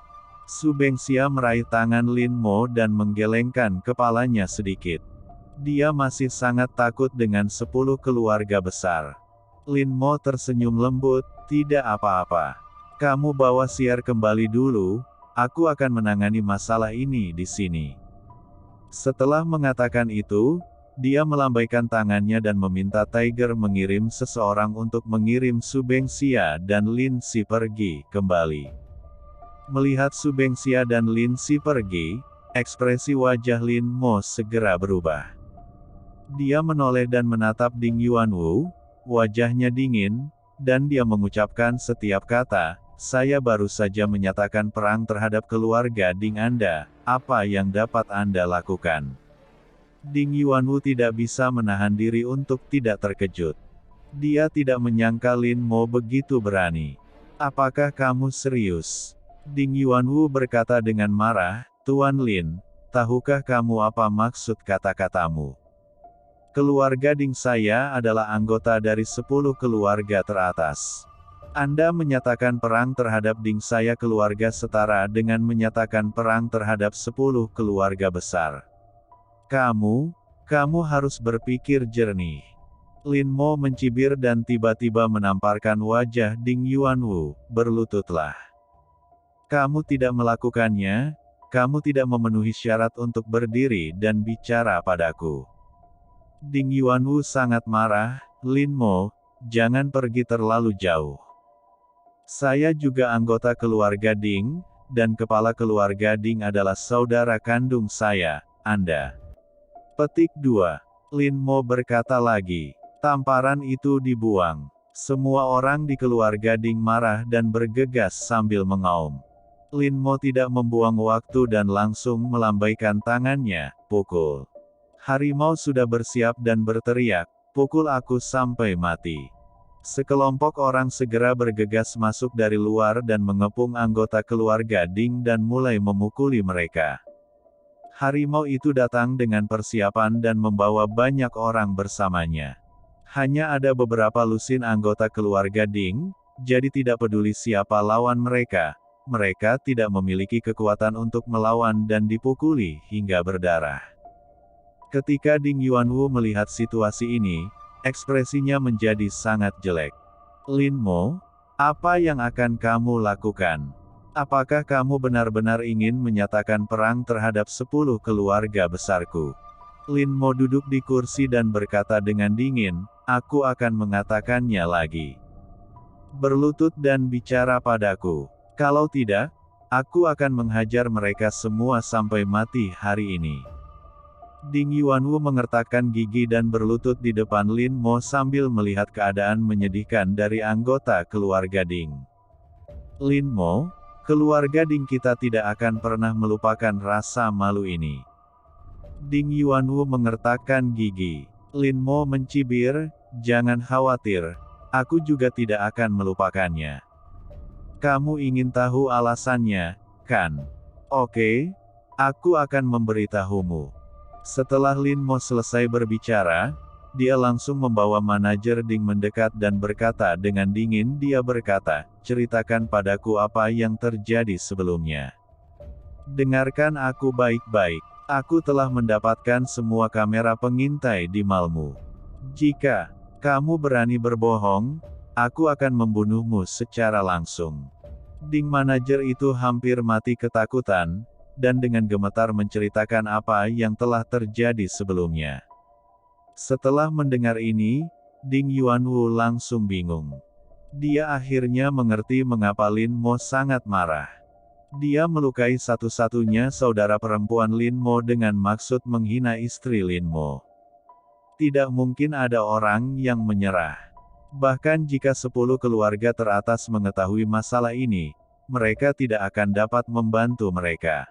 Su Bengxia meraih tangan Lin Mo dan menggelengkan kepalanya sedikit. Dia masih sangat takut dengan 10 keluarga besar. Lin Mo tersenyum lembut, tidak apa-apa. Kamu bawa Xier kembali dulu, aku akan menangani masalah ini di sini. Setelah mengatakan itu, dia melambaikan tangannya dan meminta Tiger mengirim seseorang untuk mengirim Su Bengxia dan Lin Si pergi kembali. Melihat Su Bengxia dan Lin Si pergi, ekspresi wajah Lin Mo segera berubah. Dia menoleh dan menatap Ding Yuanwu, wajahnya dingin, dan dia mengucapkan setiap kata, saya baru saja menyatakan perang terhadap keluarga Ding Anda, apa yang dapat Anda lakukan? Ding Yuanwu tidak bisa menahan diri untuk tidak terkejut. Dia tidak menyangka Lin Mo begitu berani. Apakah kamu serius? Ding Yuanwu berkata dengan marah, Tuan Lin, tahukah kamu apa maksud kata-katamu? Keluarga Ding saya adalah anggota dari 10 keluarga teratas. Anda menyatakan perang terhadap Ding saya keluarga setara dengan menyatakan perang terhadap 10 keluarga besar. Kamu harus berpikir jernih. Lin Mo mencibir dan tiba-tiba menamparkan wajah Ding Yuanwu, berlututlah. Kamu tidak melakukannya, kamu tidak memenuhi syarat untuk berdiri dan bicara padaku. Ding Yuanwu sangat marah, Lin Mo, jangan pergi terlalu jauh. Saya juga anggota keluarga Ding, dan kepala keluarga Ding adalah saudara kandung saya, Anda. Petik 2. Lin Mo berkata lagi. Tamparan itu dibuang. Semua orang di keluarga Ding marah dan bergegas sambil mengaum. Lin Mo tidak membuang waktu dan langsung melambaikan tangannya, pukul. Harimau sudah bersiap dan berteriak, pukul aku sampai mati. Sekelompok orang segera bergegas masuk dari luar dan mengepung anggota keluarga Ding dan mulai memukuli mereka. Harimau itu datang dengan persiapan dan membawa banyak orang bersamanya. Hanya ada beberapa lusin anggota keluarga Ding, jadi tidak peduli siapa lawan mereka tidak memiliki kekuatan untuk melawan dan dipukuli hingga berdarah. Ketika Ding Yuanwu melihat situasi ini, ekspresinya menjadi sangat jelek. Lin Mo, apa yang akan kamu lakukan? Apakah kamu benar-benar ingin menyatakan perang terhadap 10 keluarga besarku? Lin Mo duduk di kursi dan berkata dengan dingin, aku akan mengatakannya lagi. Berlutut dan bicara padaku. Kalau tidak, aku akan menghajar mereka semua sampai mati hari ini. Ding Yuanwu mengertakkan gigi dan berlutut di depan Lin Mo sambil melihat keadaan menyedihkan dari anggota keluarga Ding. Lin Mo, keluarga Ding kita tidak akan pernah melupakan rasa malu ini. Ding Yuanwu mengertakkan gigi. Lin Mo mencibir, jangan khawatir, aku juga tidak akan melupakannya. Kamu ingin tahu alasannya, kan? Oke. Aku akan memberitahumu. Setelah Lin Mo selesai berbicara, dia langsung membawa manajer Ding mendekat dan berkata dengan dingin, dia berkata, ceritakan padaku apa yang terjadi sebelumnya. Dengarkan aku baik-baik. Aku telah mendapatkan semua kamera pengintai di malmu. Jika kamu berani berbohong, aku akan membunuhmu secara langsung. Ding manajer itu hampir mati ketakutan, dan dengan gemetar menceritakan apa yang telah terjadi sebelumnya. Setelah mendengar ini, Ding Yuanwu langsung bingung. Dia akhirnya mengerti mengapa Lin Mo sangat marah. Dia melukai satu-satunya saudara perempuan Lin Mo dengan maksud menghina istri Lin Mo. Tidak mungkin ada orang yang menyerah. Bahkan jika 10 keluarga teratas mengetahui masalah ini, mereka tidak akan dapat membantu mereka.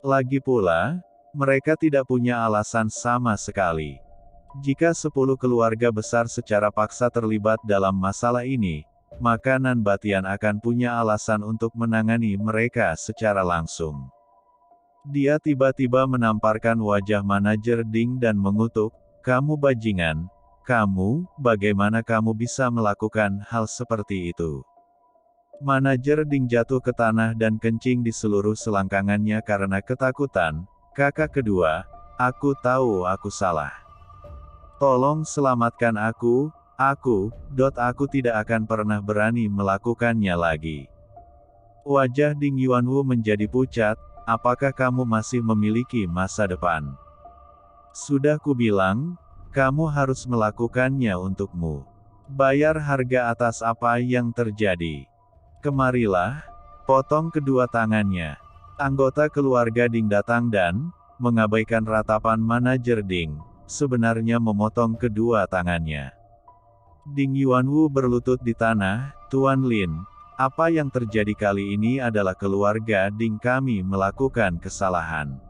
Lagi pula, mereka tidak punya alasan sama sekali. Jika 10 keluarga besar secara paksa terlibat dalam masalah ini, maka Nan Batian akan punya alasan untuk menangani mereka secara langsung. Dia tiba-tiba menamparkan wajah manajer Ding dan mengutuk, kamu bajingan, kamu, bagaimana kamu bisa melakukan hal seperti itu? Manajer Ding jatuh ke tanah dan kencing di seluruh selangkangannya karena ketakutan. Kakak kedua, aku tahu aku salah. Tolong selamatkan aku tidak akan pernah berani melakukannya lagi. Wajah Ding Yuanwu menjadi pucat, apakah kamu masih memiliki masa depan? Sudah kubilang, kamu harus melakukannya untukmu. Bayar harga atas apa yang terjadi. Kemarilah, potong kedua tangannya. Anggota keluarga Ding datang dan, mengabaikan ratapan manajer Ding, sebenarnya memotong kedua tangannya. Ding Yuanwu berlutut di tanah, Tuan Lin, apa yang terjadi kali ini adalah keluarga Ding kami melakukan kesalahan.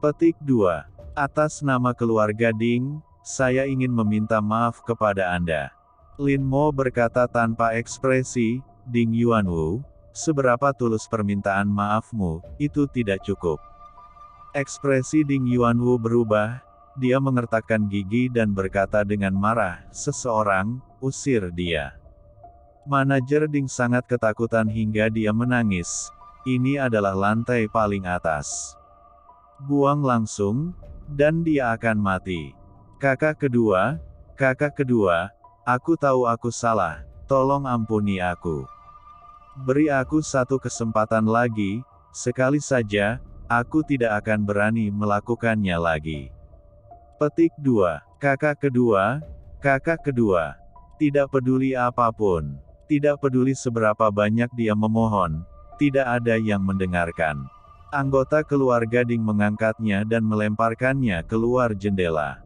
Petik 2. Atas nama keluarga Ding, saya ingin meminta maaf kepada Anda. Lin Mo berkata tanpa ekspresi, Ding Yuanwu, seberapa tulus permintaan maafmu, itu tidak cukup. Ekspresi Ding Yuanwu berubah. Dia mengertakkan gigi dan berkata dengan marah, seseorang, usir dia. Manajer Ding sangat ketakutan hingga dia menangis. Ini adalah lantai paling atas. Buang langsung, dan dia akan mati. Kakak kedua, aku tahu aku salah, tolong ampuni aku. Beri aku satu kesempatan lagi, sekali saja, aku tidak akan berani melakukannya lagi. Petik 2. Kakak kedua, tidak peduli apapun, tidak peduli seberapa banyak dia memohon, tidak ada yang mendengarkan. Anggota keluarga Ding mengangkatnya dan melemparkannya keluar jendela.